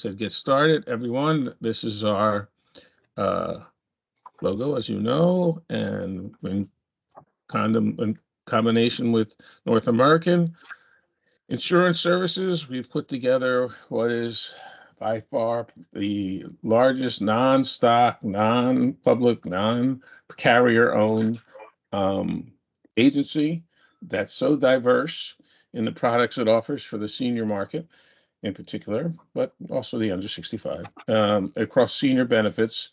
said get started, everyone. This is our logo, as you know, and in combination with North American Insurance Services, we've put together what is by far the largest non-stock, non-public, non-carrier-owned agency that's so diverse in the products it offers for the senior market in particular, but also the under 65, across senior benefits,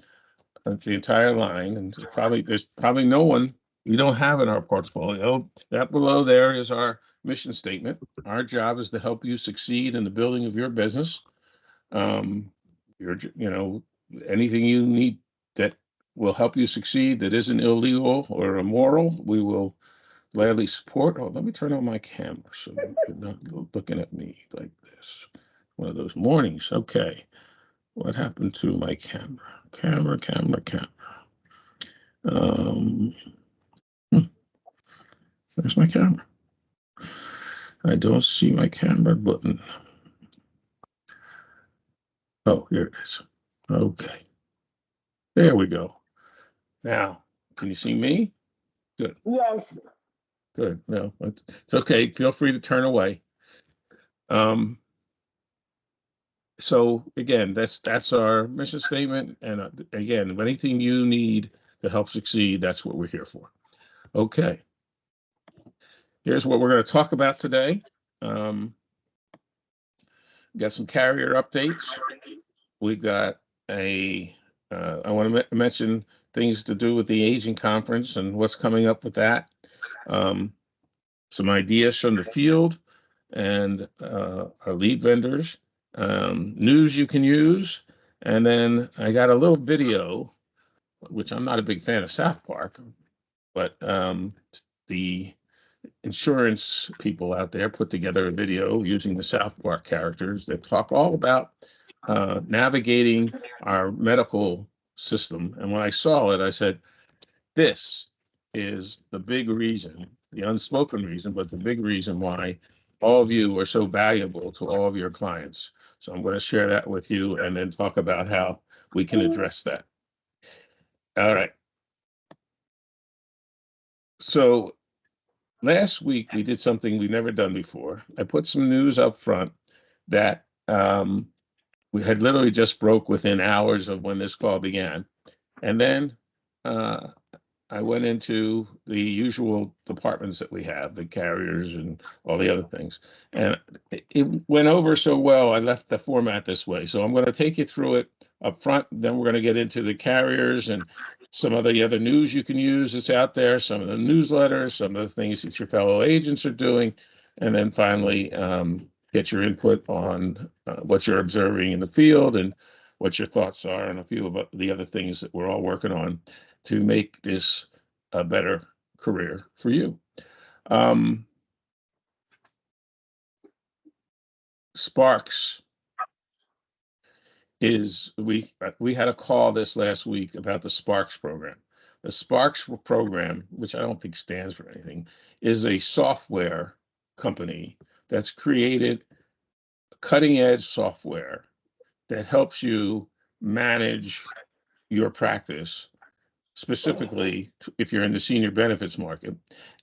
the entire line. And there's probably no one we don't have in our portfolio. That below there is our mission statement. Our job is to help you succeed in the building of your business. Anything you need that will help you succeed that isn't illegal or immoral, we will gladly support. Oh, let me turn on my camera so you're not looking at me like this. One of those mornings. Okay. What happened to my camera? Camera. There's my camera. I don't see my camera button. Oh, here it is. Okay. There we go. Now, can you see me? Good. Yes. Good. No, it's okay. Feel free to turn away. So again, that's our mission statement. And again, anything you need to help succeed, that's what we're here for. Okay. Here's what we're going to talk about today. Got some carrier updates. We got I want to mention things to do with the aging conference and what's coming up with that. Some ideas from the field and our lead vendors. News you can use. And then I got a little video, which I'm not a big fan of South Park, but the insurance people out there put together a video using the South Park characters that talk all about navigating our medical system. And when I saw it, I said, this is the big reason, the unspoken reason, but the big reason why all of you are so valuable to all of your clients. So I'm going to share that with you and then talk about how we can address that. All right. So last week we did something we've never done before. I put some news up front that we had literally just broke within hours of when this call began. And then I went into the usual departments that we have, the carriers and all the other things. And it went over so well, I left the format this way. So I'm going to take you through it up front. Then we're going to get into the carriers and some of the other news you can use that's out there, some of the newsletters, some of the things that your fellow agents are doing. And then finally, get your input on what you're observing in the field and what your thoughts are on a few of the other things that we're all working on to make this a better career for you. Sparks is, we had a call this last week about the Sparks program. The Sparks program, which I don't think stands for anything, is a software company that's created cutting edge software that helps you manage your practice, specifically if you're in the senior benefits market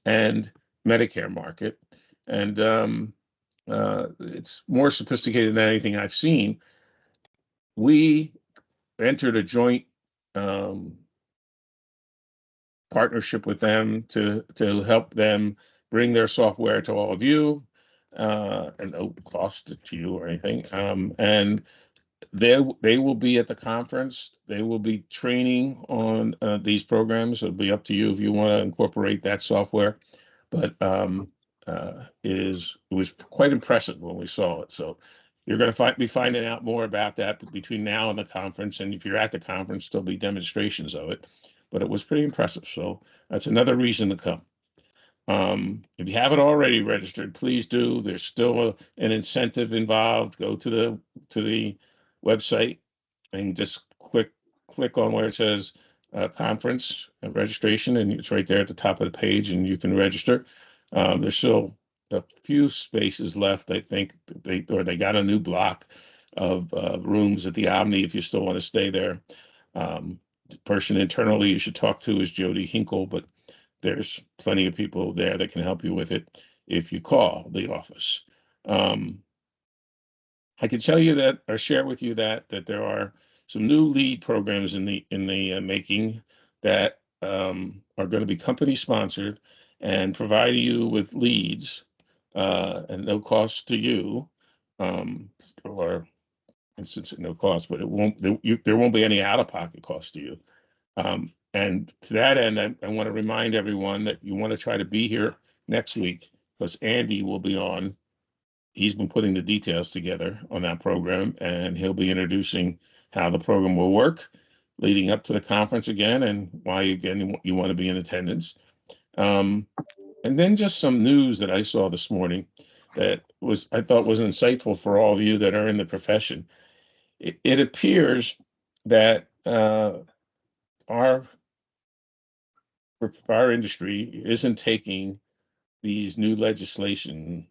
and Medicare market. And it's more sophisticated than anything I've seen. We entered a joint partnership with them to help them bring their software to all of you, and no cost to you or anything. And they will be at the conference. They will be training on these programs. It'll be up to you if you want to incorporate that software. But it was quite impressive when we saw it. So you're going to be finding out more about that between now and the conference. And if you're at the conference, there'll be demonstrations of it. But it was pretty impressive. So that's another reason to come. If you haven't already registered, please do. There's still an incentive involved. Go to the website and just click on where it says conference registration, and it's right there at the top of the page, and you can register. There's still a few spaces left. I think they got a new block of rooms at the Omni if you still want to stay there. The person internally you should talk to is Jody Hinkle, but there's plenty of people there that can help you with it if you call the office. I can tell you that, or share with you that there are some new lead programs in the making that are going to be company sponsored and provide you with leads and no cost to you, or since at no cost, but there won't be any out of pocket cost to you. And to that end, I want to remind everyone that you want to try to be here next week because Andy will be on. He's been putting the details together on that program, and he'll be introducing how the program will work leading up to the conference again, and why again you want to be in attendance. And then just some news that I saw this morning that I thought was insightful for all of you that are in the profession. It appears that our industry isn't taking these new legislation,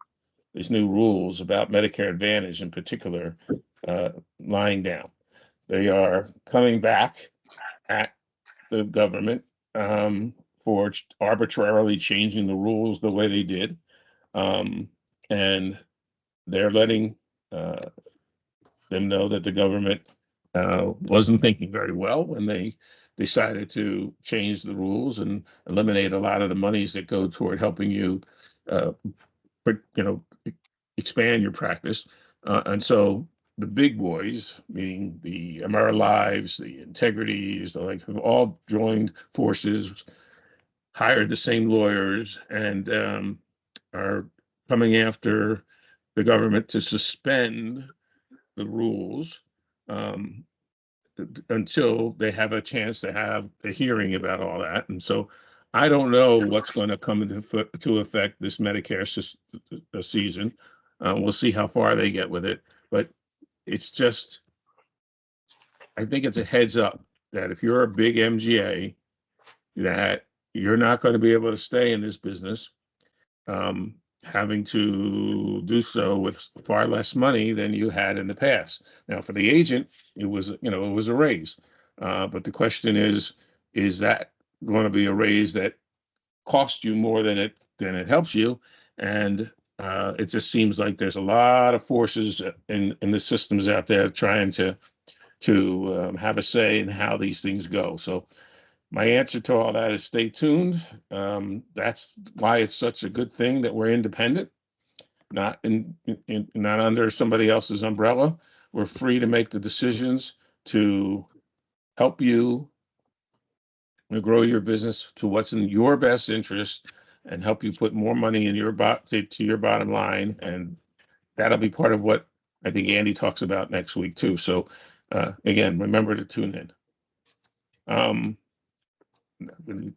these new rules about Medicare Advantage in particular, lying down. They are coming back at the government for arbitrarily changing the rules the way they did. And they're letting them know that the government wasn't thinking very well when they decided to change the rules and eliminate a lot of the monies that go toward helping you, you know, expand your practice. And so the big boys, meaning the AmeriLives, the Integrities, the like, have all joined forces, hired the same lawyers, and are coming after the government to suspend the rules um, until they have a chance to have a hearing about all that. And so I don't know what's going to come into effect this Medicare season. We'll see how far they get with it. But it's just, I think it's a heads up that if you're a big MGA, that you're not going to be able to stay in this business, having to do so with far less money than you had in the past. Now, for the agent, it was a raise, but the question is that going to be a raise that costs you more than it helps you? And it just seems like there's a lot of forces in the systems out there trying to have a say in how these things go. So my answer to all that is stay tuned. That's why it's such a good thing that we're independent, not not under somebody else's umbrella. We're free to make the decisions to help you grow your business to what's in your best interest and help you put more money in to your bottom line. And that'll be part of what I think Andy talks about next week too. So again, remember to tune in.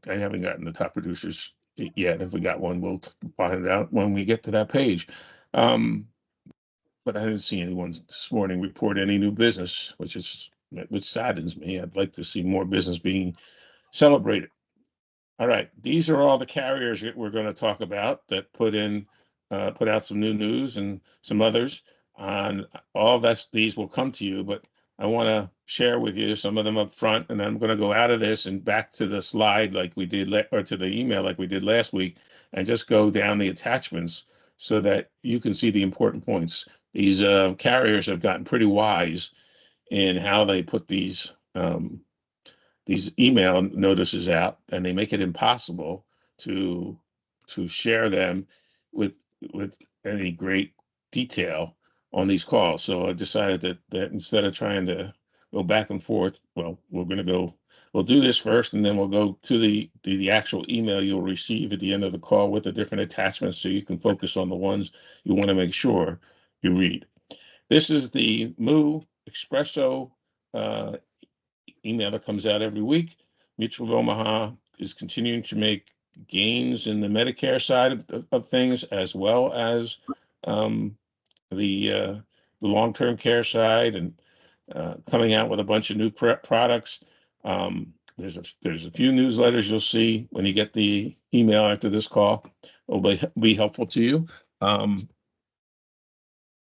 I haven't gotten the top producers yet. If we got one, we'll find out when we get to that page. But I didn't see anyone this morning report any new business, which saddens me. I'd like to see more business being celebrated. All right, these are all the carriers that we're going to talk about that put out some new news and some others. On all these will come to you, but I want to share with you some of them up front, and then I'm going to go out of this and back to the slide like we did, or to the email like we did last week, and just go down the attachments so that you can see the important points. These carriers have gotten pretty wise in how they put these email notices out, and they make it impossible to share them with any great detail on these calls. So I decided that instead of trying to go back and forth, well, we'll do this first, and then we'll go to the actual email you'll receive at the end of the call with the different attachments so you can focus on the ones you want to make sure you read. This is the Moo Espresso email that comes out every week. Mutual of Omaha is continuing to make gains in the Medicare side of things, as well as the long-term care side, and coming out with a bunch of new products. There's a few newsletters you'll see when you get the email after this call. Will be helpful to you.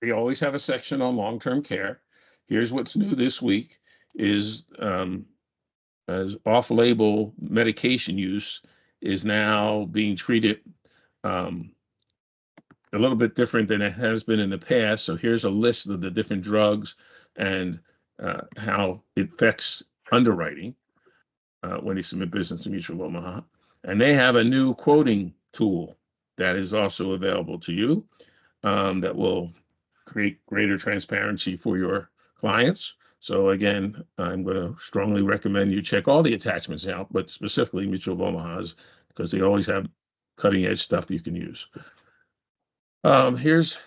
They always have a section on long-term care. here's what's new this week is as off-label medication use is now being treated um, a little bit different than it has been in the past. So here's a list of the different drugs and how it affects underwriting when you submit business to Mutual of Omaha. And they have a new quoting tool that is also available to you that will create greater transparency for your clients. So again, I'm going to strongly recommend you check all the attachments out, but specifically Mutual of Omaha's, because they always have cutting edge stuff you can use. Here's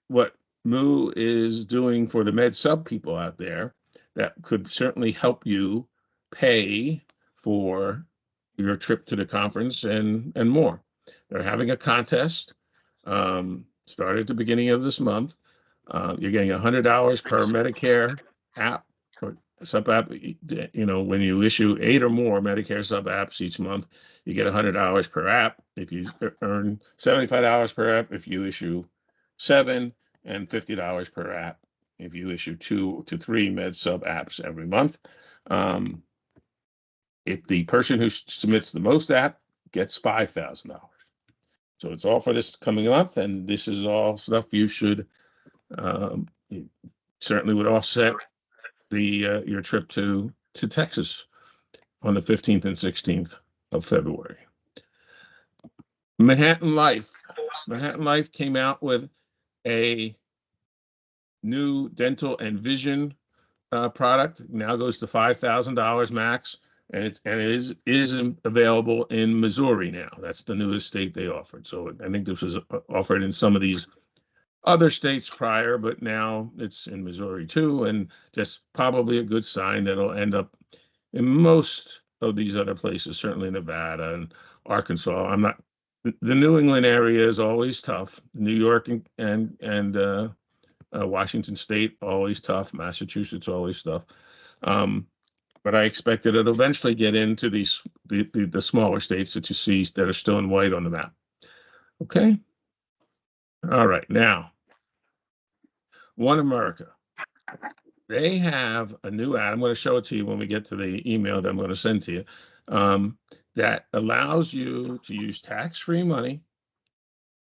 what Moo is doing for the med sub people out there that could certainly help you pay for your trip to the conference and more. They're having a contest, started at the beginning of this month. You're getting $100 per Medicare app or sub app. You know, when you issue 8 or more Medicare sub apps each month, you get $100 per app. If you earn $75 per app, if you issue 7, and $50 per app if you issue 2 to 3 med sub apps every month. If the person who submits the most app gets $5,000. So it's all for this coming month, and this is all stuff you should certainly would offset the your trip to Texas on the 15th and 16th of February. Manhattan Life came out with a new dental and vision product. Now goes to $5,000 max, and it is available in Missouri now. That's the newest state they offered. So I think this was offered in some of these other states prior, but now it's in Missouri too, and just probably a good sign that it'll end up in most of these other places, certainly Nevada and Arkansas. I'm not, the New England area is always tough. New York and Washington State, always tough. Massachusetts, always tough. But I expect that it'll eventually get into the smaller states that you see that are still in white on the map. Okay. All right. Now, One America. They have a new ad. I'm going to show it to you when we get to the email that I'm going to send to you, that allows you to use tax-free money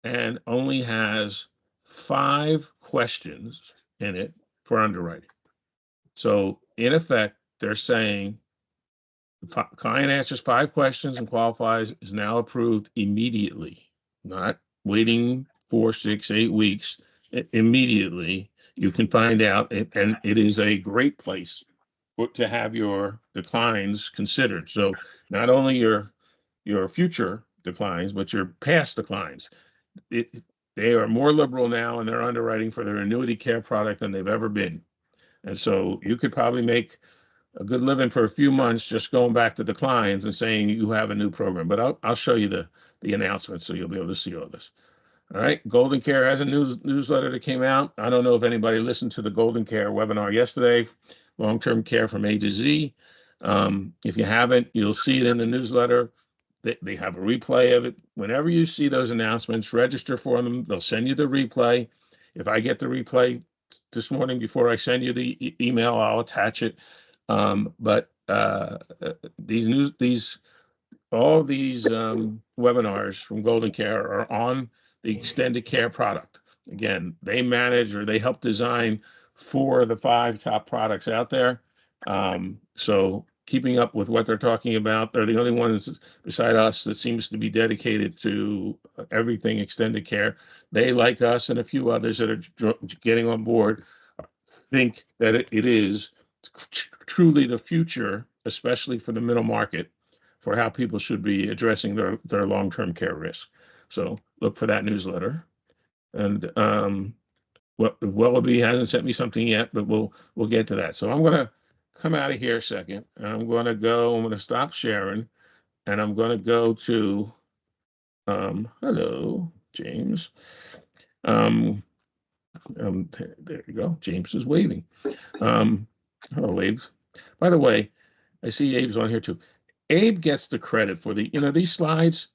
and only has 5 questions in it for underwriting. So in effect, they're saying the client answers 5 questions and qualifies, is now approved immediately, not waiting 4, 6, 8 weeks. Immediately, you can find out, and it is a great place to have your declines considered. So not only your future declines, but your past declines. They are more liberal now in their underwriting for their annuity care product than they've ever been. And so you could probably make a good living for a few months just going back to declines and saying you have a new program. But I'll show you the announcement so you'll be able to see all this. All right, Golden Care has a newsletter that came out. I don't know if anybody listened to the Golden Care webinar yesterday, long-term care from A to Z. If you haven't, you'll see it in the newsletter. They have a replay of it. Whenever you see those announcements, register for them. They'll send you the replay. If I get the replay this morning before I send you the email, I'll attach it. But all these webinars from Golden Care are on the extended care product. Again, they manage or they help design 4 of the 5 top products out there. So keeping up with what they're talking about, they're the only ones beside us that seems to be dedicated to everything extended care. They, like us and a few others that are getting on board, think that it is truly the future, especially for the middle market, for how people should be addressing their long-term care risk. So look for that newsletter. And Wellaby hasn't sent me something yet, but we'll get to that. So I'm going to come out of here a second, and I'm going to stop sharing, and I'm going to go to hello, James. There you go. James is waving. Hello, Abe. By the way, I see Abe's on here too. Abe gets the credit for these slides.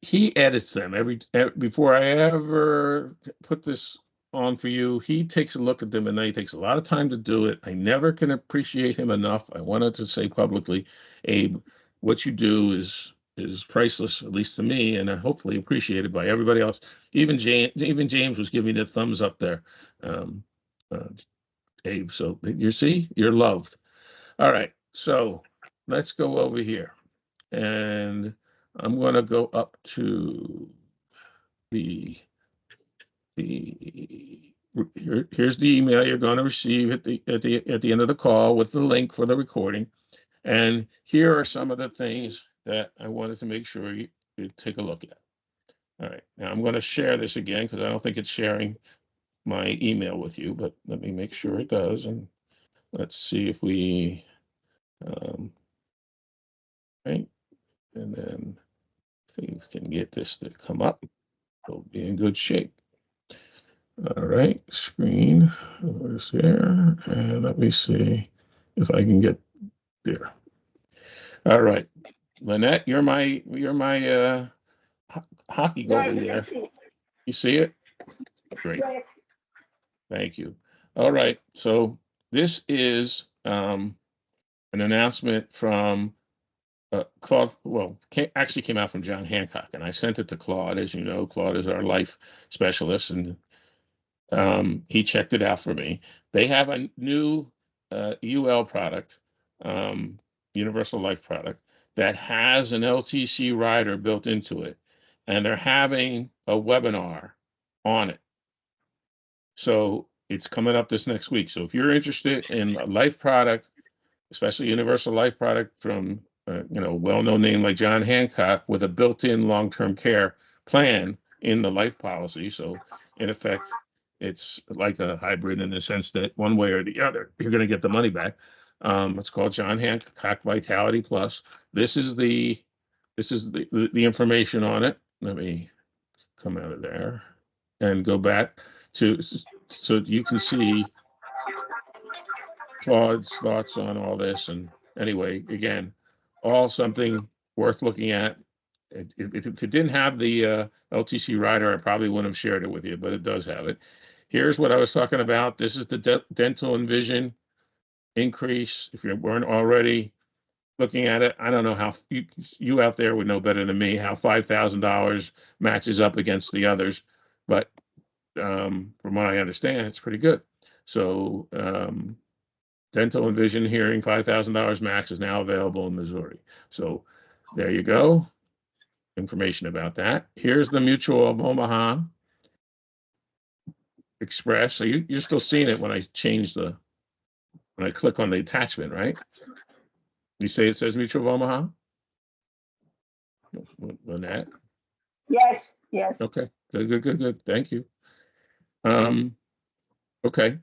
He edits them every before I ever put this on for you. He takes a look at them, and he takes a lot of time to do it. I never can appreciate him enough. I wanted to say publicly, Abe, what you do is priceless, at least to me, and hopefully appreciated by everybody else. Even James was giving me the thumbs up there. Um, uh, Abe, so you see, you're loved. All right, so let's go over here, and I'm going to go up to the here's the email you're going to receive at the end of the call with the link for the recording. And here are some of the things that I wanted to make sure you take a look at. All right, now I'm going to share this again because I don't think it's sharing my email with you, but let me make sure it does. And let's see if we, right, and then if we can get this to come up, we'll be in good shape. All right, screen is there, and let me see if I can get there. All right, Lynette, you're my hockey goalie there. You see it? Great. Thank you. All right, so this is an announcement from Claude. Well, actually came out from John Hancock, and I sent it to Claude. As you know, Claude is our life specialist, and he checked it out for me. They have a new UL product, Universal Life product, that has an LTC rider built into it, and they're having a webinar on it. So it's coming up this next week. So if you're interested in a life product, especially Universal Life product from well-known name like John Hancock with a built-in long-term care plan in the life policy. So in effect, it's like a hybrid in the sense that one way or the other, you're going to get the money back. It's called John Hancock Vitality Plus. This is the information on it. Let me come out of there and go back to so you can see Claude's thoughts on all this. And anyway, again, all something worth looking at. If it didn't have the LTC rider, I probably wouldn't have shared it with you, but it does have it. Here's what I was talking about. This is the dental and vision increase. If you weren't already looking at it, I don't know how you out there would know better than me how $5,000 matches up against the others, but from what I understand, it's pretty good. So dental and vision hearing $5,000 max is now available in Missouri. So there you go. Information about that. Here's the Mutual of Omaha Express. So you're still seeing it when I click on the attachment, right? You say it says Mutual of Omaha? Lynette? Yes, yes. Okay, good. Thank you. Okay.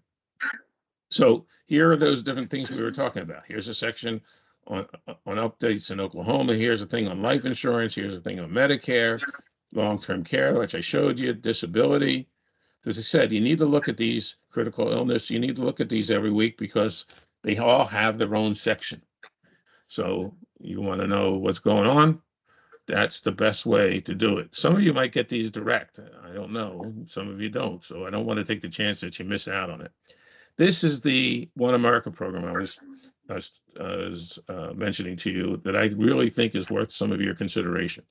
So here are those different things we were talking about. Here's a section on updates in Oklahoma. Here's a thing on life insurance. Here's a thing on Medicare, long-term care, which I showed you, disability. As I said, you need to look at these critical illness. You need to look at these every week because they all have their own section. So you want to know what's going on. That's the best way to do it. Some of you might get these direct. I don't know. Some of you don't. So I don't want to take the chance that you miss out on it. This is the One America program I was mentioning to you that I really think is worth some of your consideration.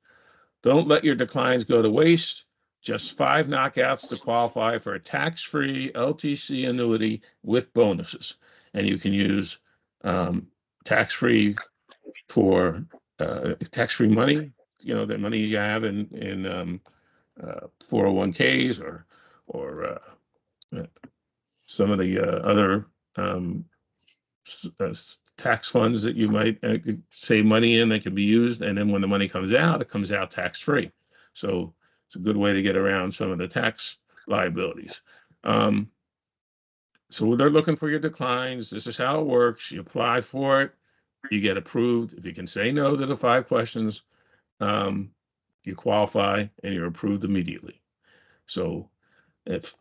Don't let your declines go to waste. Just 5 knockouts to qualify for a tax-free LTC annuity with bonuses. And you can use tax-free for tax-free money, the money you have in 401ks or some of the other tax funds that you might save money in that can be used. And then when the money comes out, it comes out tax-free. So it's a good way to get around some of the tax liabilities. So they're looking for your declines. This is how it works. You apply for it. You get approved. If you can say no to the 5 questions, you qualify and you're approved immediately. So if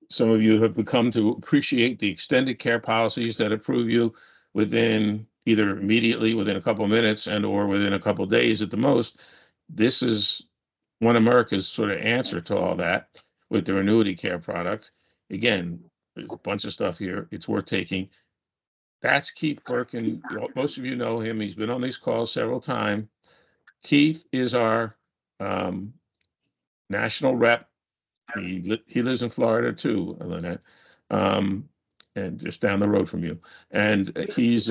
some of you have become to appreciate the extended care policies that approve you within either immediately within a couple of minutes and or within a couple of days at the most, this is One America's sort of answer to all that with their annuity care product. again, there's a bunch of stuff here. It's worth taking. That's Keith Birkin. Most of you know him. He's been on these calls several times. Keith is our national rep. He lives in Florida too, Lynette, and just down the road from you. And he's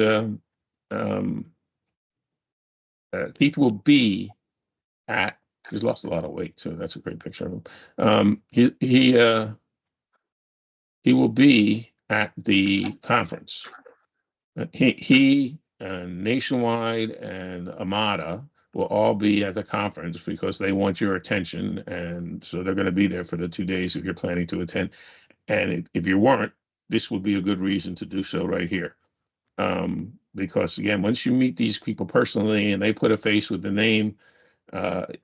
Keith will be at. He's lost a lot of weight too. That's a great picture of him. He will be at the conference. He Nationwide and Amada will all be at the conference because they want your attention, and so they're going to be there for the 2 days if you're planning to attend. And if you weren't, this would be a good reason to do so right here. Because again, once you meet these people personally and they put a face with the name,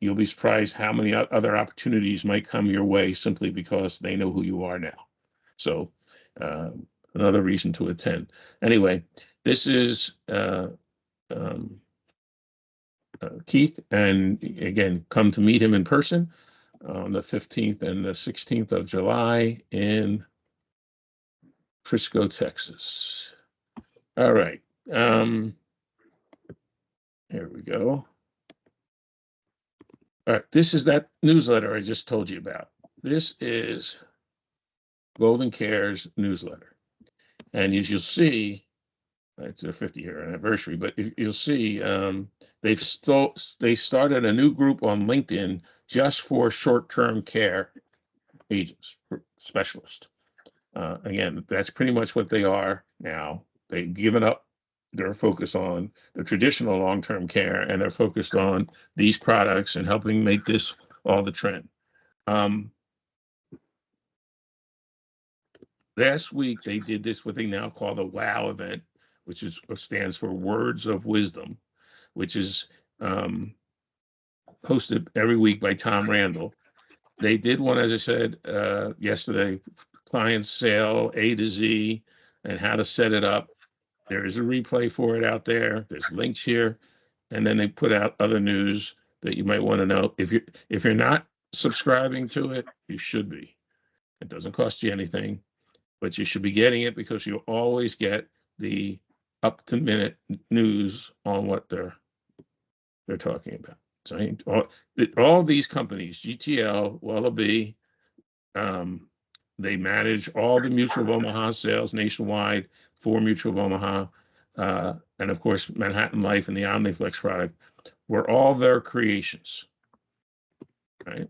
you'll be surprised how many other opportunities might come your way simply because they know who you are now. So another reason to attend. Anyway, this is Keith, and again, come to meet him in person on the 15th and the 16th of July in Frisco, Texas. All right. Here we go. All right, this is that newsletter I just told you about. This is Golden Care's newsletter. And as you'll see, it's their 50-year anniversary, but you'll see they started a new group on LinkedIn just for short-term care agents, specialists. Again, that's pretty much what they are now. They've given up their focus on the traditional long-term care, and they're focused on these products and helping make this all the trend. Last week, they did this, what they now call the WOW event, which stands for Words of Wisdom, which is hosted every week by Tom Randall. They did one, as I said yesterday, client sale A to Z and how to set it up. There is a replay for it out there. There's links here. And then they put out other news that you might want to know. If you're not subscribing to it, you should be. It doesn't cost you anything, but you should be getting it because you always get the up-to-minute news on what they're talking about. So all these companies, GTL, Wallaby, they manage all the Mutual of Omaha sales nationwide for Mutual of Omaha, and of course Manhattan Life and the OmniFlex product were all their creations. Right?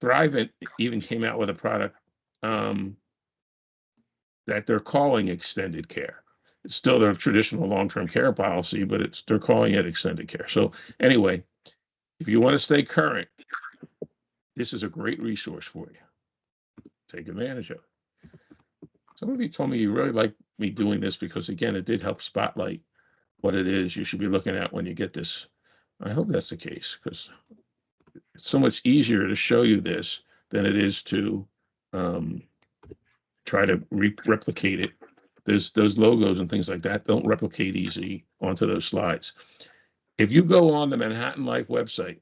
Thrivent even came out with a product that they're calling extended care. It's still their traditional long-term care policy, but they're calling it extended care. So anyway, if you want to stay current, this is a great resource for you. Take advantage of it. Some of you told me you really like me doing this because, again, it did help spotlight what it is you should be looking at when you get this. I hope that's the case because it's so much easier to show you this than it is to try to replicate it. Those logos and things like that don't replicate easy onto those slides. If you go on the Manhattan Life website,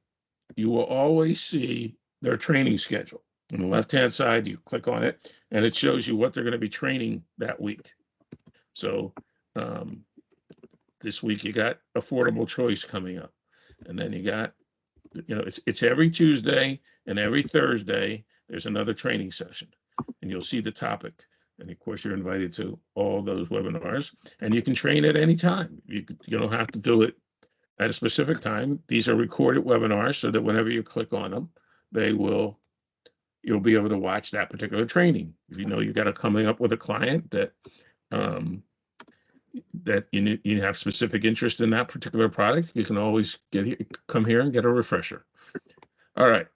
you will always see their training schedule. On the left-hand side, you click on it, and it shows you what they're going to be training that week. So this week you got Affordable Choice coming up, and then you got, it's every Tuesday and every Thursday. There's another training session, and you'll see the topic. And of course, you're invited to all those webinars, and you can train at any time. You don't have to do it at a specific time. These are recorded webinars so that whenever you click on them, you'll be able to watch that particular training. If you know you got coming up with a client that you have specific interest in that particular product, you can always come here and get a refresher. All right.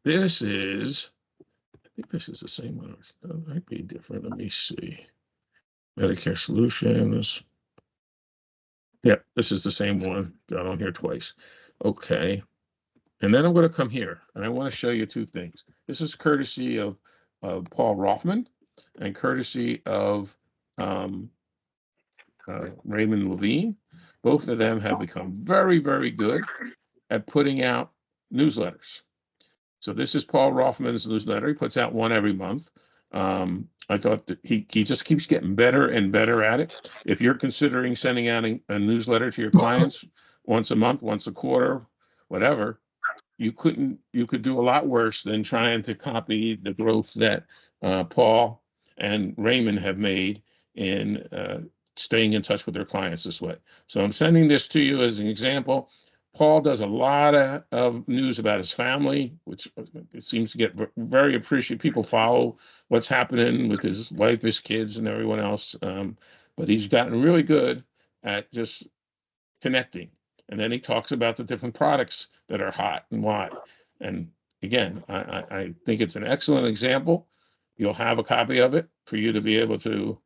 This is, I think this is the same one. It might be different. Let me see. Medicare Solutions. Yep, this is the same one. Got on here twice. Okay. And then I'm going to come here and I want to show you two things. This is courtesy of Paul Rothman and courtesy of Raymond Levine. Both of them have become very, very good at putting out newsletters. So this is Paul Rothman's newsletter. He puts out one every month. I thought that he just keeps getting better and better at it. If you're considering sending out a newsletter to your clients once a month, once a quarter, whatever, you could do a lot worse than trying to copy the growth that Paul and Raymond have made in staying in touch with their clients this way. So I'm sending this to you as an example. Paul does a lot of news about his family, which it seems to get very appreciated. People follow what's happening with his wife, his kids, and everyone else. But he's gotten really good at just connecting. And then he talks about the different products that are hot and why. And again, I think it's an excellent example. You'll have a copy of it for you to be able to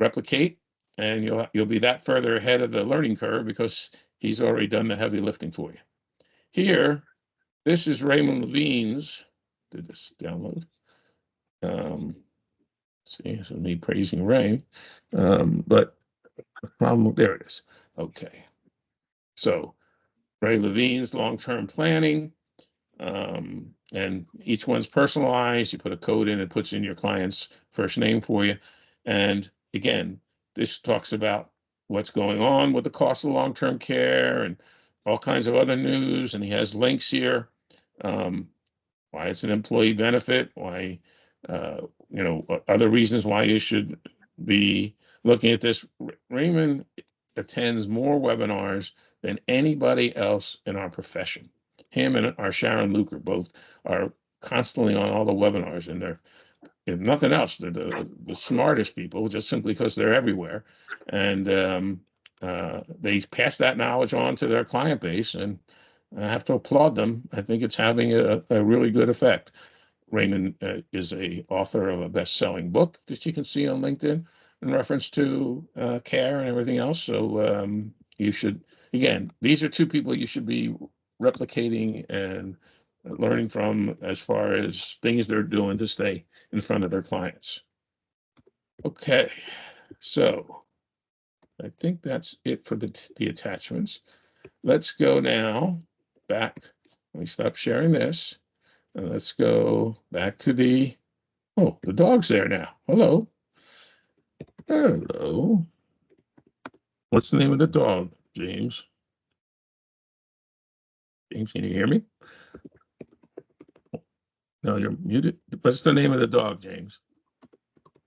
replicate, and you'll be that further ahead of the learning curve because he's already done the heavy lifting for you. Here, this is Raymond Levine's. Did this download? See, this is me praising Ray, but the problem, there it is. Okay, so Ray Levine's long-term planning, and each one's personalized. You put a code in, it puts in your client's first name for you. And again, this talks about what's going on with the cost of long-term care and all kinds of other news. And he has links here, why it's an employee benefit, why, other reasons why you should be looking at this. Raymond attends more webinars than anybody else in our profession. Him and our Sharon Luker both are constantly on all the webinars, and they're, if nothing else, they're the smartest people, just simply because they're everywhere. And they pass that knowledge on to their client base, and I have to applaud them. I think it's having a really good effect. Raymond is a author of a best-selling book that you can see on LinkedIn in reference to care and everything else. So you should, again, these are two people you should be replicating and learning from as far as things they're doing to stay in front of their clients. Okay, so I think that's it for the attachments. Let's go now back. Let me stop sharing this. And let's go back to the dog's there now. Hello. Hello. What's the name of the dog, James? James, can you hear me? No, you're muted. What's the name of the dog, James?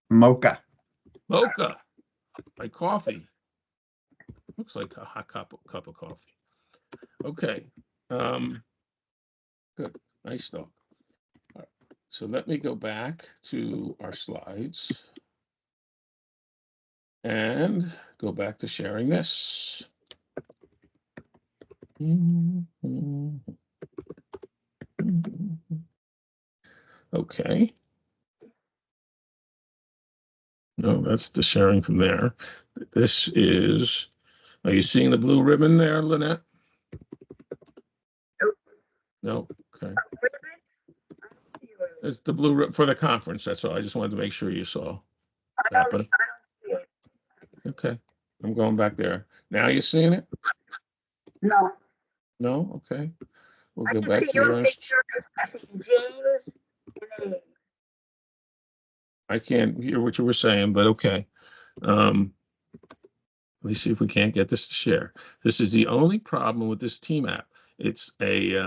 Mocha. Mocha. Like coffee. Looks like a hot cup of coffee. Okay. Good. Nice dog. All right. So let me go back to our slides and go back to sharing this. Okay. No, that's the sharing from there. This is, are you seeing the blue ribbon there, Lynette? No, okay. It's the blue ribbon for the conference, that's all. I just wanted to make sure you saw that, but okay. I'm going back there. Now you're seeing it? No. No? Okay. We'll I go can back see to your your, picture. I see James and a I can't hear what you were saying, but okay. Let me see if we can't get this to share. This is the only problem with this team app. It's a,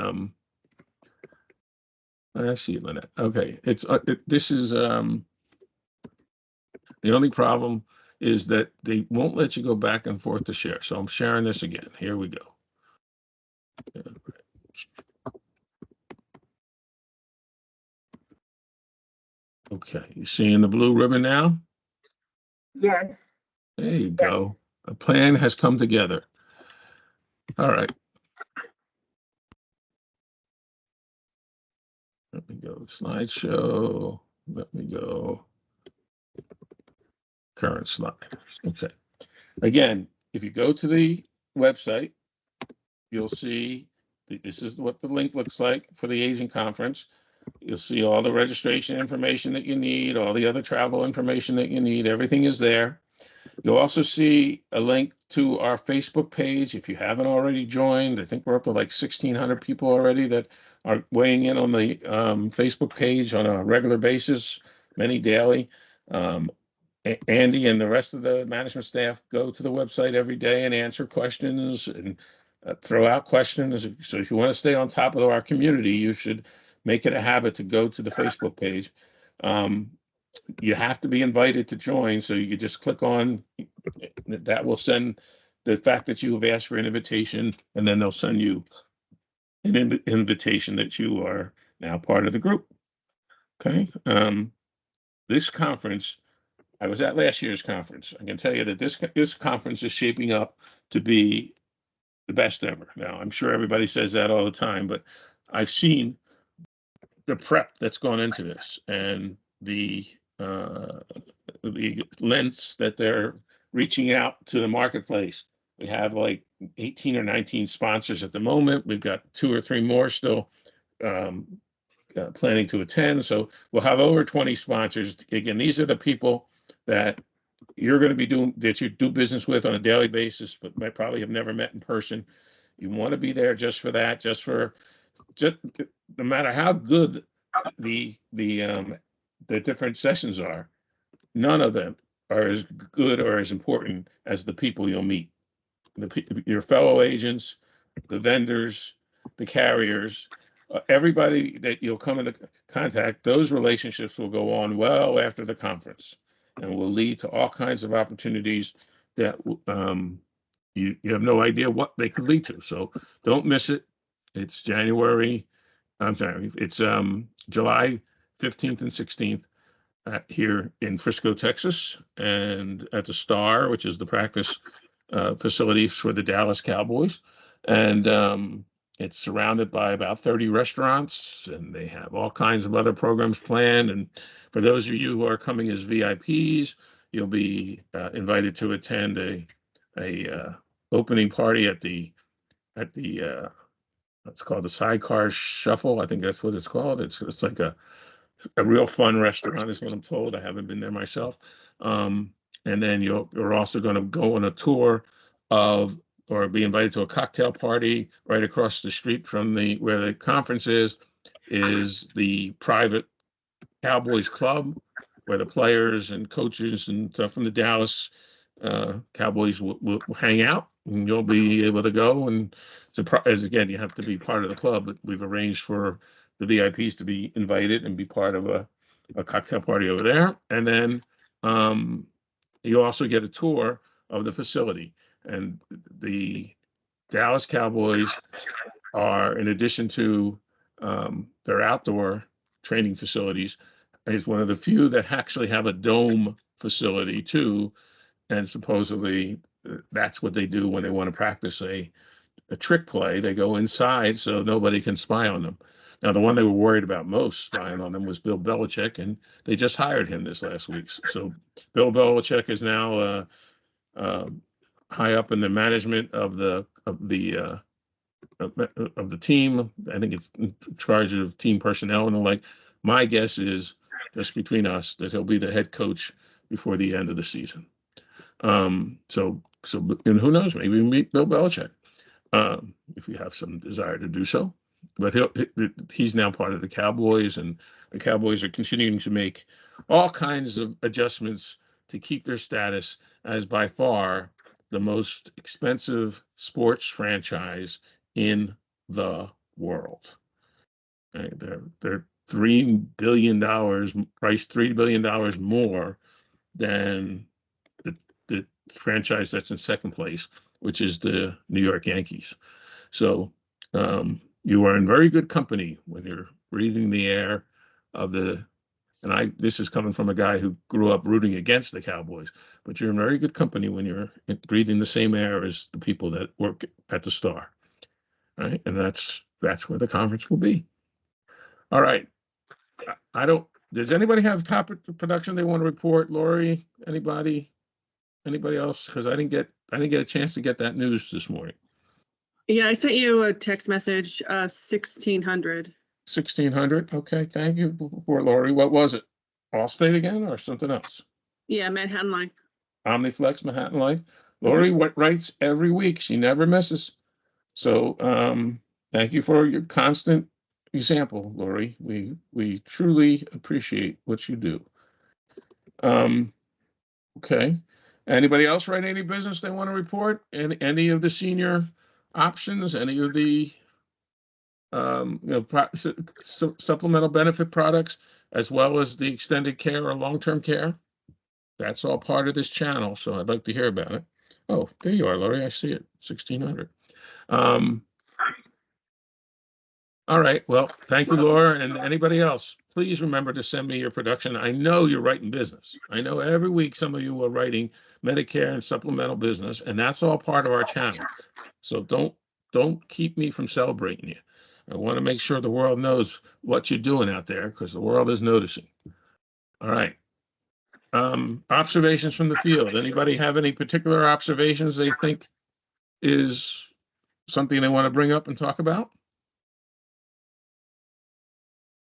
I see it, Lynette. Okay, this is, the only problem is that they won't let you go back and forth to share. So I'm sharing this again. Here we go. Okay, you seeing the blue ribbon now? yes. There you go. A plan has come together. All right. Let me go slideshow. Let me go current slide. Okay. Again, if you go to the website, you'll see this is what the link looks like for the Asian conference. You'll see all the registration information that you need, all the other travel information that you need. Everything is there. You'll also see a link to our Facebook page if you haven't already joined. I think we're up to like 1,600 people already that are weighing in on the Facebook page on a regular basis, many daily. Andy and the rest of the management staff go to the website every day and answer questions and throw out questions. So if you want to stay on top of our community, you should make it a habit to go to the Facebook page. You have to be invited to join, so you just click on that. Will send the fact that you have asked for an invitation, and then they'll send you an invitation that you are now part of the group. Okay. This conference, I was at last year's conference. I can tell you that this conference is shaping up to be the best ever. Now, I'm sure everybody says that all the time, but I've seen the prep that's gone into this and the lengths that they're reaching out to the marketplace. We have like 18 or 19 sponsors at the moment. We've got 2 or 3 more still planning to attend. So we'll have over 20 sponsors. Again, these are the people that you're going to be doing, that you do business with on a daily basis, but might probably have never met in person. You want to be there just for that, just no matter how good the different sessions are, none of them are as good or as important as the people you'll meet. Your fellow agents, the vendors, the carriers, everybody that you'll come into contact, those relationships will go on well after the conference and will lead to all kinds of opportunities that you have no idea what they could lead to. So don't miss it. It's July 15th and 16th here in Frisco, Texas, and at the Star, which is the practice facility for the Dallas Cowboys. And it's surrounded by about 30 restaurants, and they have all kinds of other programs planned. And for those of you who are coming as VIPs, you'll be invited to attend a opening party at the it's called the Sidecar Shuffle. I think that's what it's called. It's like a real fun restaurant is what I'm told. I haven't been there myself. And then you're also going to go on a tour of, or be invited to a cocktail party right across the street from where the conference is the private Cowboys Club, where the players and coaches and stuff from the Dallas Cowboys will hang out, and you'll be able to go. And as again, you have to be part of the club, but we've arranged for the VIPs to be invited and be part of a cocktail party over there. And then you also get a tour of the facility. And the Dallas Cowboys are, in addition to their outdoor training facilities, is one of the few that actually have a dome facility too. And supposedly that's what they do when they want to practice a trick play. They go inside so nobody can spy on them. Now, the one they were worried about most spying on them was Bill Belichick, and they just hired him this last week. So Bill Belichick is now high up in the management of the team. I think it's in charge of team personnel and the like. My guess is, just between us, that he'll be the head coach before the end of the season. So and who knows, maybe we meet Bill Belichick if you have some desire to do so. But he's now part of the Cowboys, and the Cowboys are continuing to make all kinds of adjustments to keep their status as by far the most expensive sports franchise in the world. Right? They're $3 billion, priced $3 billion more than the franchise that's in second place, which is the New York Yankees. So you are in very good company when you're breathing the air of this is coming from a guy who grew up rooting against the Cowboys, but you're in very good company when you're breathing the same air as the people that work at the Star, right? And that's where the conference will be. All right. Does anybody have top production they want to report? Lori, anybody else? Because I didn't get a chance to get that news this morning. Yeah, I sent you a text message, 1600. 1600. Okay, thank you for Lori. What was it? Allstate again or something else? Yeah, Manhattan Line. Omniflex Manhattan Life. Lori writes every week. She never misses. So thank you for your constant example, Lori. We truly appreciate what you do. Okay. Anybody else write any business they want to report? Any of the senior options? Any of the supplemental benefit products, as well as the extended care or long-term care? That's all part of this channel, so I'd like to hear about it. Oh, there you are, Lori. I see it. 1600. All right. Well, thank you, Laura, and anybody else. Please remember to send me your production. I know you're writing business. I know every week some of you are writing Medicare and supplemental business, and that's all part of our channel. So don't keep me from celebrating you. I want to make sure the world knows what you're doing out there, because the world is noticing. All right. Observations from the field. Anybody have any particular observations they think is something they want to bring up and talk about?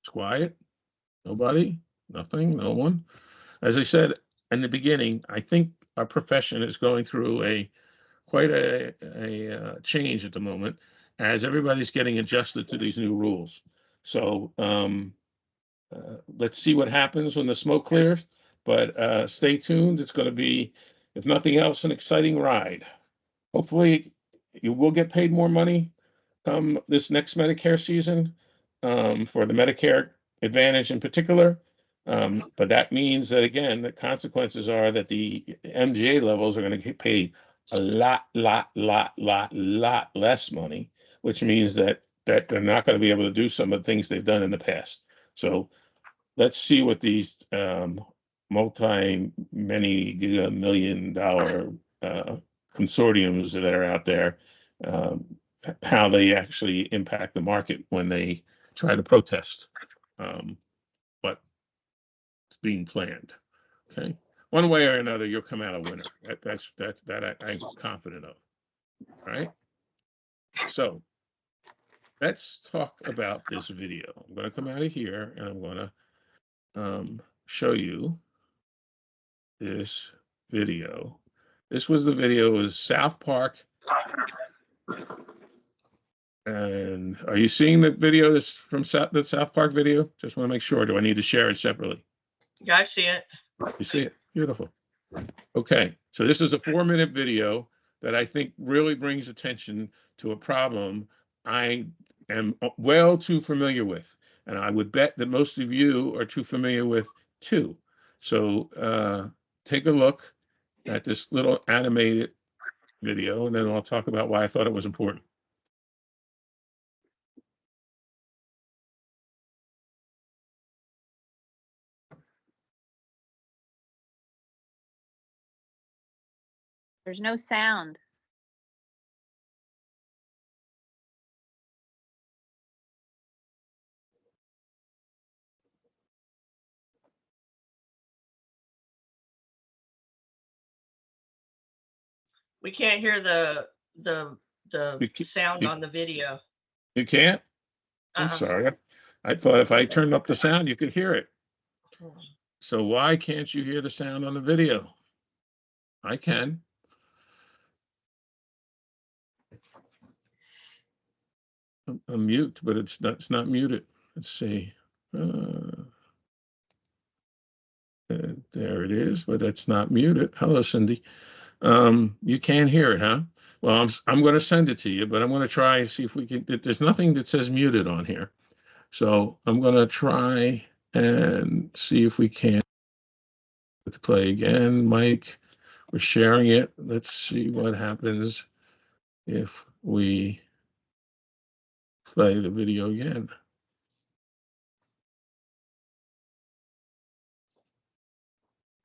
It's quiet. Nobody? Nothing? No one? As I said in the beginning, I think our profession is going through quite a change at the moment, as everybody's getting adjusted to these new rules. So let's see what happens when the smoke clears, but stay tuned. It's going to be, if nothing else, an exciting ride. Hopefully you will get paid more money this next Medicare season, for the Medicare Advantage in particular. But that means that, again, the consequences are that the MGA levels are going to get paid a lot less money, which means that they're not going to be able to do some of the things they've done in the past. So let's see what these multi-million-dollar consortiums that are out there, how they actually impact the market when they try to protest what is being planned. Okay, one way or another, you'll come out a winner. I'm confident of. All right. So let's talk about this video. I'm going to come out of here and I'm going to show you this video. This was the video, is South Park. And are you seeing the video that's from the South Park video? Just want to make sure. Do I need to share it separately? Yeah, I see it. You see it? Beautiful. Okay, so this is a 4-minute video that I think really brings attention to a problem I am well too familiar with. And I would bet that most of you are too familiar with too. So take a look at this little animated video, and then I'll talk about why I thought it was important. There's no sound. We can't hear the sound on the video. You can't? I'm sorry. I thought if I turned up the sound, you could hear it. So why can't you hear the sound on the video? I can. I'm mute, but it's not muted. Let's see. There it is, but it's not muted. Hello, Cindy. You can't hear it, huh? Well, I'm going to send it to you, but I'm going to try and see if we can. There's nothing that says muted on here, so I'm going to try and see if we can. To play again, Mike. We're sharing it. Let's see what happens if we play the video again.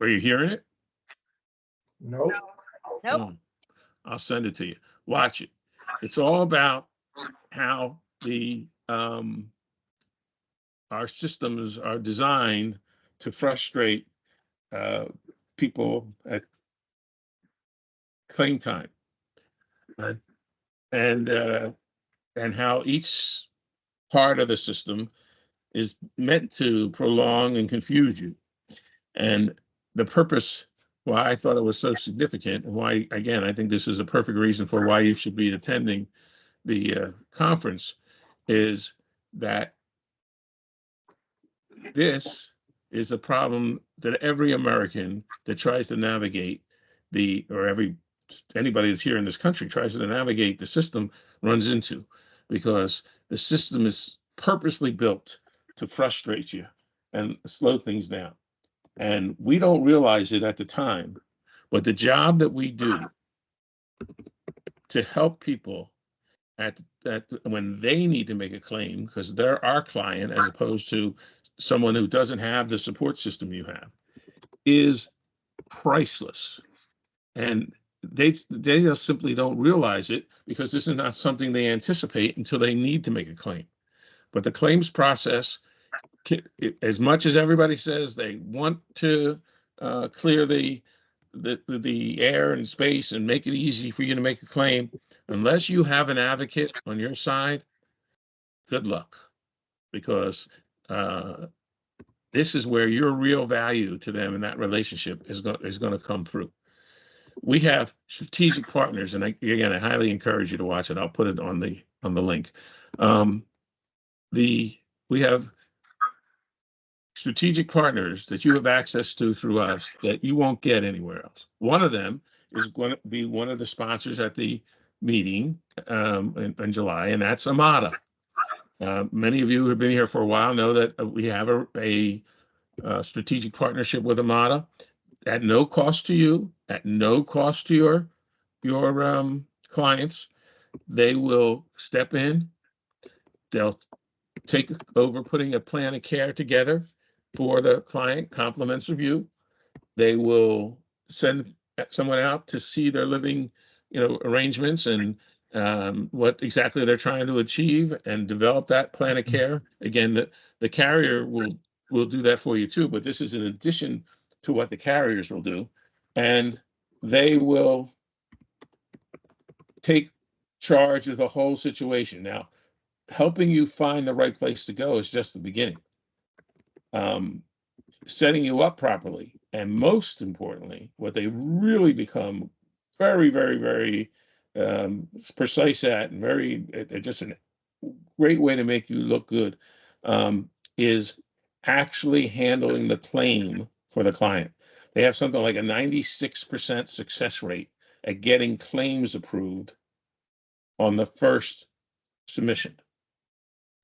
Are you hearing it? Nope. Nope. I'll send it to you. Watch it. It's all about how the our systems are designed to frustrate people at claim time, and how each part of the system is meant to prolong and confuse you. And the purpose why I thought it was so significant, and why, again, I think this is a perfect reason for why you should be attending the conference, is that this is a problem that every American that tries to navigate anybody that's here in this country tries to navigate the system runs into, because the system is purposely built to frustrate you and slow things down. And we don't realize it at the time, but the job that we do to help people at when they need to make a claim, because they're our client as opposed to someone who doesn't have the support system you have, is priceless. And they just simply don't realize it, because this is not something they anticipate until they need to make a claim. But the claims process, as much as everybody says they want to clear the air and space and make it easy for you to make a claim, unless you have an advocate on your side, good luck, because this is where your real value to them in that relationship is going to come through. We have strategic partners, and again, I highly encourage you to watch it. I'll put it on the link. We have strategic partners that you have access to through us that you won't get anywhere else. One of them is going to be one of the sponsors at the meeting in July, and that's Amada. Many of you who have been here for a while know that we have a strategic partnership with Amada at no cost to you, at no cost to your clients. They will step in. They'll take over putting a plan of care together for the client, compliments review. They will send someone out to see their living, arrangements and what exactly they're trying to achieve, and develop that plan of care. Again, the carrier will do that for you too, but this is in addition to what the carriers will do, and they will take charge of the whole situation. Now, helping you find the right place to go is just the beginning. Setting you up properly, and most importantly, what they really become very, very, very precise at, and very just a great way to make you look good, is actually handling the claim for the client. They have something like a 96% success rate at getting claims approved on the first submission.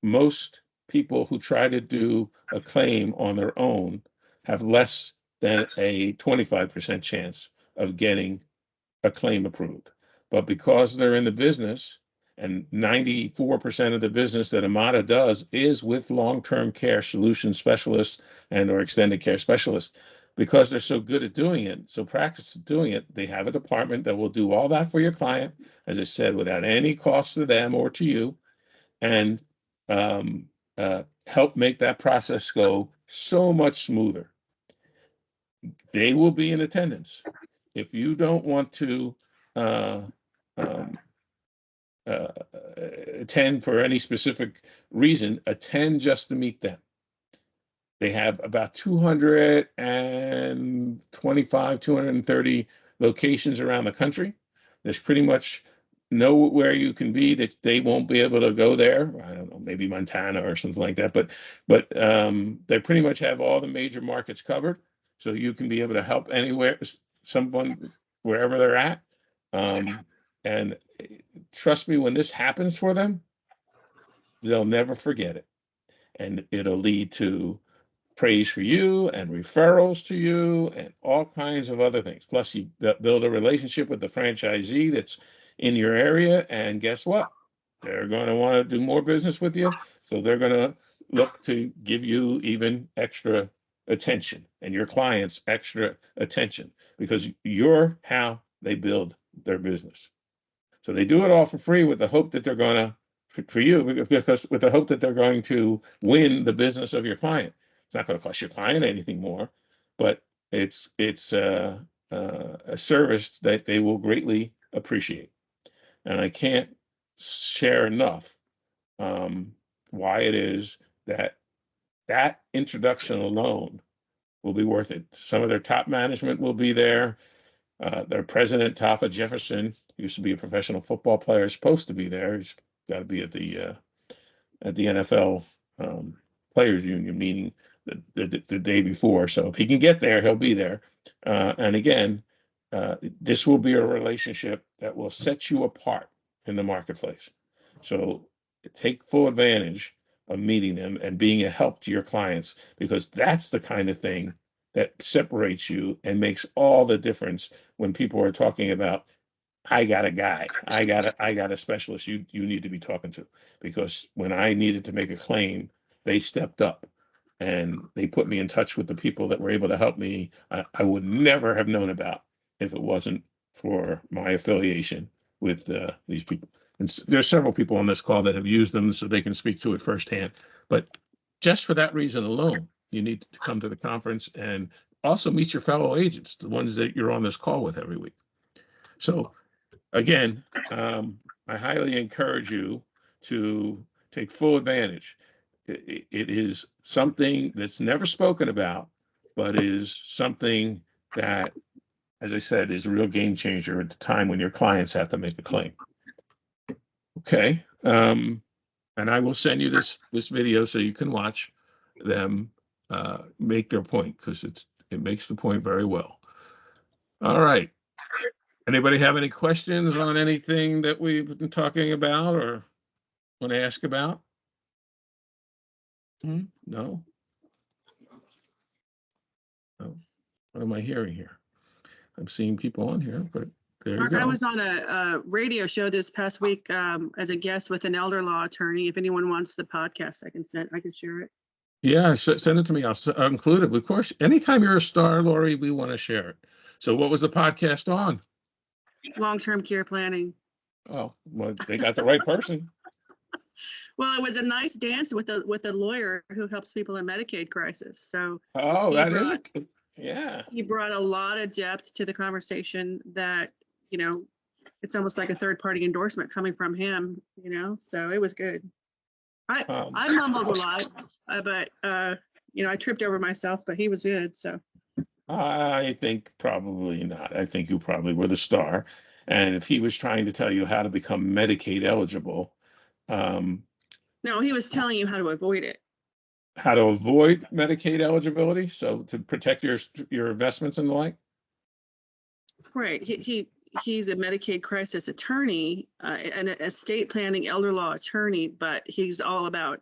Most people who try to do a claim on their own have less than a 25% chance of getting a claim approved. But because they're in the business, and 94% of the business that Amada does is with long-term care solution specialists and or extended care specialists, because they're so good at doing it, so practiced at doing it, they have a department that will do all that for your client, as I said, without any cost to them or to you, and help make that process go so much smoother. They will be in attendance. If you don't want to attend for any specific reason, attend just to meet them. They have about 225, 230 locations around the country. There's pretty much nowhere you can be that they won't be able to go there. I don't know, maybe Montana or something like that, but they pretty much have all the major markets covered, so you can be able to help anywhere, someone wherever they're at. And trust me, when this happens for them, they'll never forget it, and it'll lead to praise for you and referrals to you and all kinds of other things. Plus, you build a relationship with the franchisee that's in your area, and guess what? They're going to want to do more business with you, so they're going to look to give you even extra attention, and your clients extra attention, because you're how they build their business. So they do it all for free with the hope that they're going to, for you, because with the hope that they're going to win the business of your client. It's not going to cost your client anything more, but it's a service that they will greatly appreciate. And I can't share enough why it is that introduction alone will be worth it. Some of their top management will be there. Their president, Tafa Jefferson, used to be a professional football player, is supposed to be there. He's got to be at the NFL Players Union meeting the day before. So if he can get there, he'll be there. And again, this will be a relationship that will set you apart in the marketplace. So take full advantage of meeting them and being a help to your clients, because that's the kind of thing that separates you and makes all the difference when people are talking about, I got a guy, I got a specialist you need to be talking to. Because when I needed to make a claim, they stepped up and they put me in touch with the people that were able to help me. I would never have known about if it wasn't for my affiliation with these people. And there's several people on this call that have used them, so they can speak to it firsthand. But just for that reason alone, you need to come to the conference and also meet your fellow agents, the ones that you're on this call with every week. So again, I highly encourage you to take full advantage. It is something that's never spoken about, but is something that, as I said, is a real game changer at the time when your clients have to make a claim. Okay, and I will send you this video so you can watch them make their point, because it makes the point very well. All right. Anybody have any questions on anything that we've been talking about or want to ask about? No? No. What am I hearing here? I'm seeing people on here, but there you Mark, I go. was on a radio show this past week as a guest with an elder law attorney. If anyone wants the podcast, I can share it. Yeah, send it to me. I'll include it. Of course, anytime you're a star, Lori, we want to share it. So what was the podcast on? Long-term care planning. Oh, well, they got the right person. Well, it was a nice dance with a lawyer who helps people in Medicaid crisis. So Oh, He that is brought- yeah. he brought a lot of depth to the conversation that, it's almost like a third-party endorsement coming from him, so it was good. I mumbled a lot, but I tripped over myself, but he was good, so. I think probably not. I think you probably were the star. And if he was trying to tell you how to become Medicaid eligible, No, he was telling you how to avoid it. how to avoid Medicaid eligibility, so to protect your investments and the like. Right. He's a Medicaid crisis attorney and an estate planning elder law attorney, but he's all about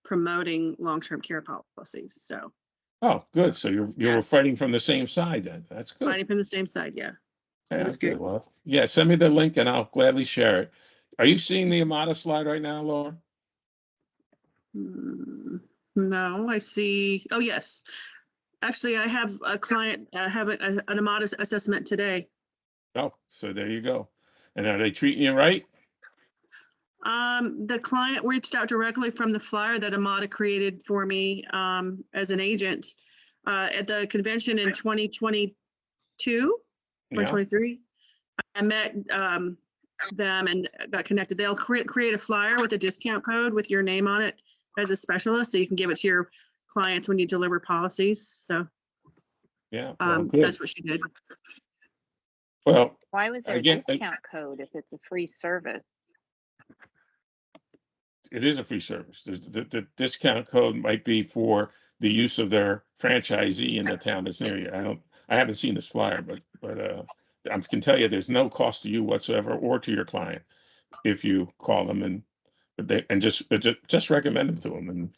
promoting long-term care policies. So Oh, good. So you're Yeah. fighting from the same side then. That's good. fighting from the same side, yeah. Yeah, was good. good. Well, yeah, send me the link and I'll gladly share it. Are you seeing the Amada slide right now, Laura? No, I see. Oh, yes. Actually, I have a client have an Amada assessment today. Oh, so there you go. And are they treating you right? The client reached out directly from the flyer that Amada created for me as an agent at the convention in 2022 or Yeah. 23. I met them and got connected. They'll create a flyer with a discount code with your name on it as a specialist, so you can give it to your clients when you deliver policies. So Yeah. Well, good. that's what she did. Well, Why was there a Again, discount code if it's a free service? it is a free service. The discount code might be for the use of their franchisee in the town that's near you. I haven't seen this flyer, but I can tell you there's no cost to you whatsoever or to your client if you call them and just recommend them to them, and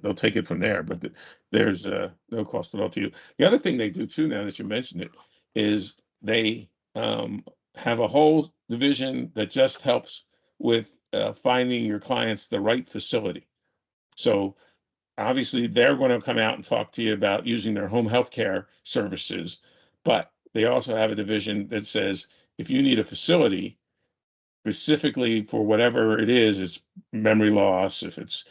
they'll take it from there. But there's no cost at all to you. The other thing they do too, now that you mentioned it, is they have a whole division that just helps with finding your clients the right facility. So obviously they're going to come out and talk to you about using their home health care services, but they also have a division that says if you need a facility specifically for whatever it is, it's memory loss, if it's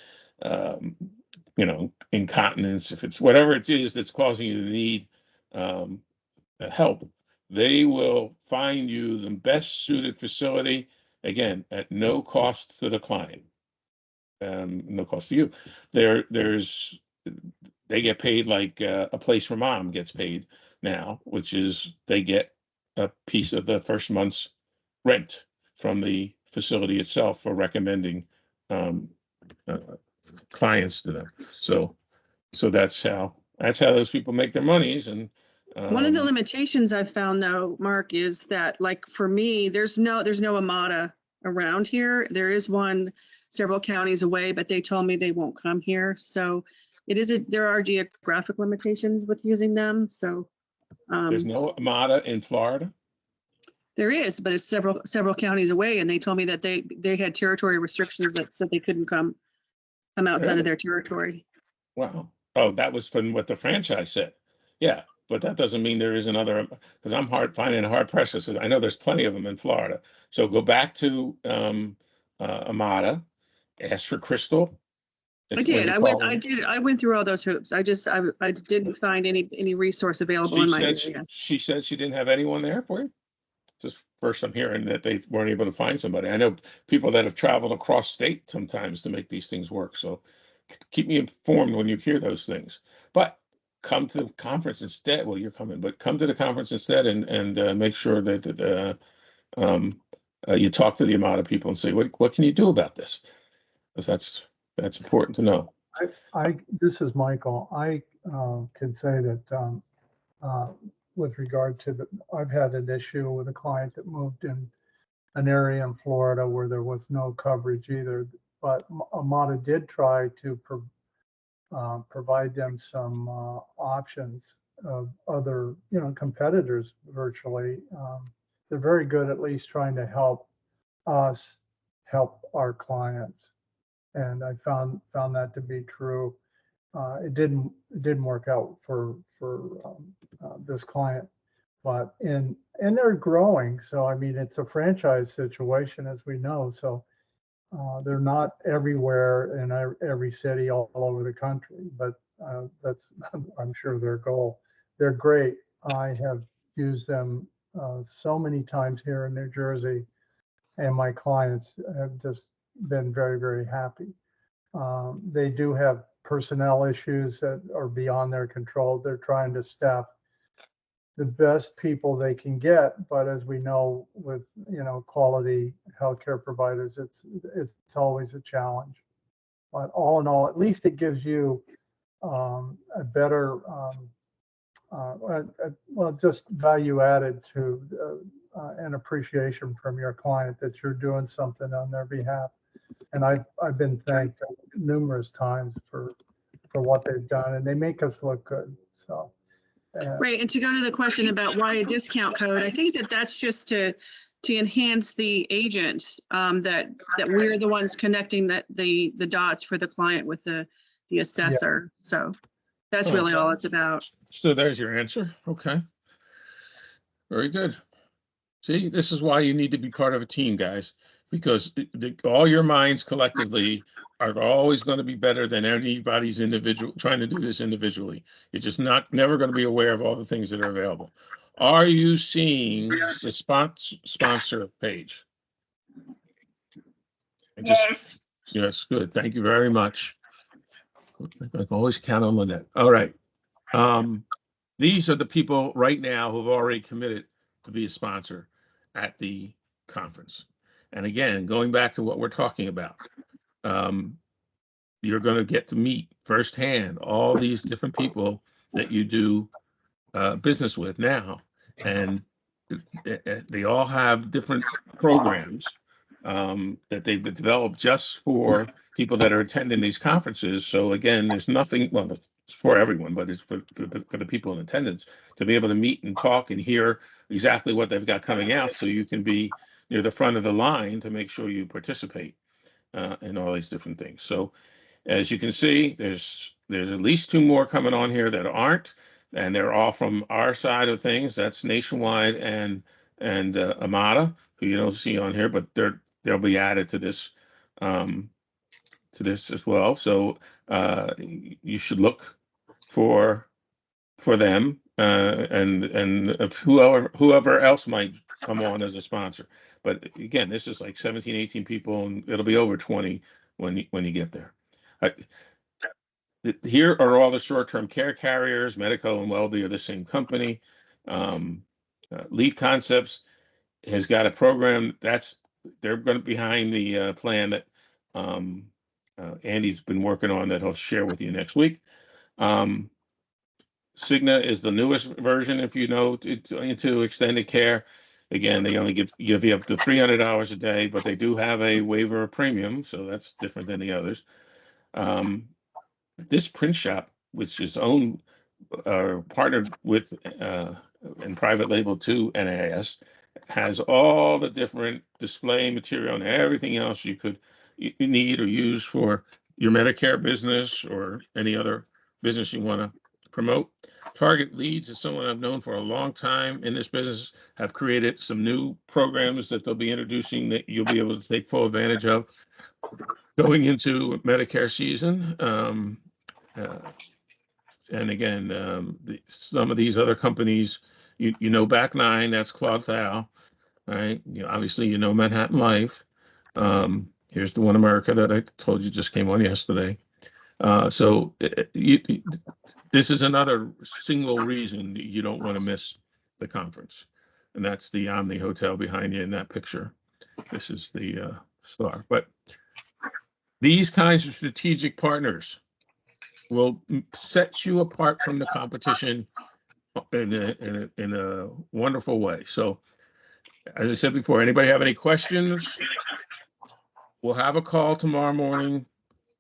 incontinence, if it's whatever it is that's causing you to need help, they will find you the best suited facility, again, at no cost to the client, no cost to you. They they get paid like a place for mom gets paid now, which is they get a piece of the first month's rent from the facility itself for recommending um, uh, clients to them. So that's how those people make their monies. And One of the limitations I've found though, Mark, is that like for me, there's no Amada around here. There is one several counties away, but they told me they won't come here. So there are geographic limitations with using them. So there's no Amada in Florida. there is, but it's several counties away, and they told me that they had territory restrictions that said they couldn't come outside of their territory. Wow. Oh, that was from what the franchise said. Yeah, but that doesn't mean there isn't other, because I'm finding it hard pressed. I know there's plenty of them in Florida. So go back to Amada, ask for Crystal. I did. I went through all those hoops. I didn't find any resource available in my area. She said she didn't have anyone there for you. Just first I'm hearing that they weren't able to find somebody. I know people that have traveled across state sometimes to make these things work. So keep me informed when you hear those things. But come to the conference instead. Well, you're coming, but come to the conference instead and make sure that you talk to the amount of people and say, what can you do about this? Because that's important to know. This is Michael. I can say that with regard to I've had an issue with a client that moved in an area in Florida where there was no coverage either, but Amada did try to provide them some options of other, competitors virtually. They're very good at least trying to help us help our clients. And I found that to be true. It didn't work out for this client, but and they're growing. So I mean, it's a franchise situation, as we know. So they're not everywhere in every city all over the country, but that's I'm sure their goal. They're great. I have used them so many times here in New Jersey, and my clients have just been very, very happy. They do have personnel issues that are beyond their control. They're trying to staff the best people they can get, but as we know, with quality healthcare providers, it's always a challenge. But all in all, at least it gives you a better, just value added to an appreciation from your client that you're doing something on their behalf. And I've been thanked numerous times for what they've done, and they make us look good. So. Right, and to go to the question about why a discount code, I think that's just to enhance the agent, that we're the ones connecting the dots for the client with the assessor. Yeah. So that's really all it's about. So there's your answer. Okay. Very good. See, this is why you need to be part of a team, guys, because all your minds collectively are always going to be better than anybody's individual trying to do this individually. You're just never going to be aware of all the things that are available. Are you seeing the sponsor page? Yes. Yes, good. Thank you very much. I can always count on Lynette. All right. These are the people right now who've already committed to be a sponsor at the conference. And again, going back to what we're talking about, you're going to get to meet firsthand all these different people that you do business with now. And they all have different programs that they've developed just for people that are attending these conferences. So again, there's nothing, well, it's for everyone, but it's for the people in attendance to be able to meet and talk and hear exactly what they've got coming out, so you can be near the front of the line to make sure you participate in all these different things. So as you can see, there's at least 2 more coming on here that aren't, and they're all from our side of things. That's Nationwide and Amada, who you don't see on here, but they'll be added to this as well. So you should look for them and whoever else might come on as a sponsor. But again, this is like 17, 18 people, and it'll be over 20 when you get there. here are all the short-term care carriers. Medico and Wellbe are the same company. Lead Concepts has got a program they're going to be behind the plan that Andy's been working on that he'll share with you next week. Cigna is the newest version, if you know, into extended care. Again, they only give you up to 300 hours a day, but they do have a waiver of premium, so that's different than the others. This print shop, which is owned partnered with and private label to NAS, has all the different display material and everything else you need or use for your Medicare business or any other business you want to promote. Target Leads is someone I've known for a long time in this business, have created some new programs that they'll be introducing that you'll be able to take full advantage of going into Medicare season. And again, some of these other companies, you know, Back Nine, that's Claude Thao, right? Obviously, you know Manhattan Life. Here's the One America that I told you just came on yesterday. So this is another single reason you don't want to miss the conference. And that's the Omni Hotel behind you in that picture. This is the star. But these kinds of strategic partners will set you apart from the competition in a wonderful way. So, as I said before, anybody have any questions? We'll have a call tomorrow morning,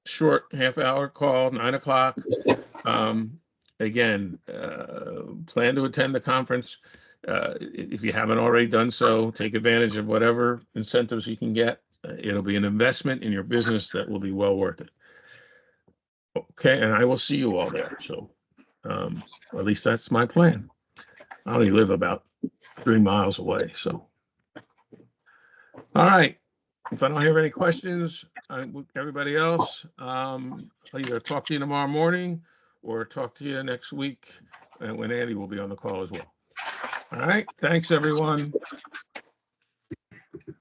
short half-hour call, 9 o'clock. Again, plan to attend the conference. If you haven't already done so, take advantage of whatever incentives you can get. It'll be an investment in your business that will be well worth it. Okay, and I will see you all there. So, at least that's my plan. I only live about 3 miles away. So, all right. If I don't have any questions, everybody else, I'll either talk to you tomorrow morning or talk to you next week when Andy will be on the call as well. All right. Thanks, everyone.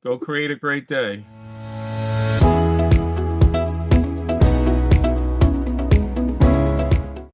Go create a great day.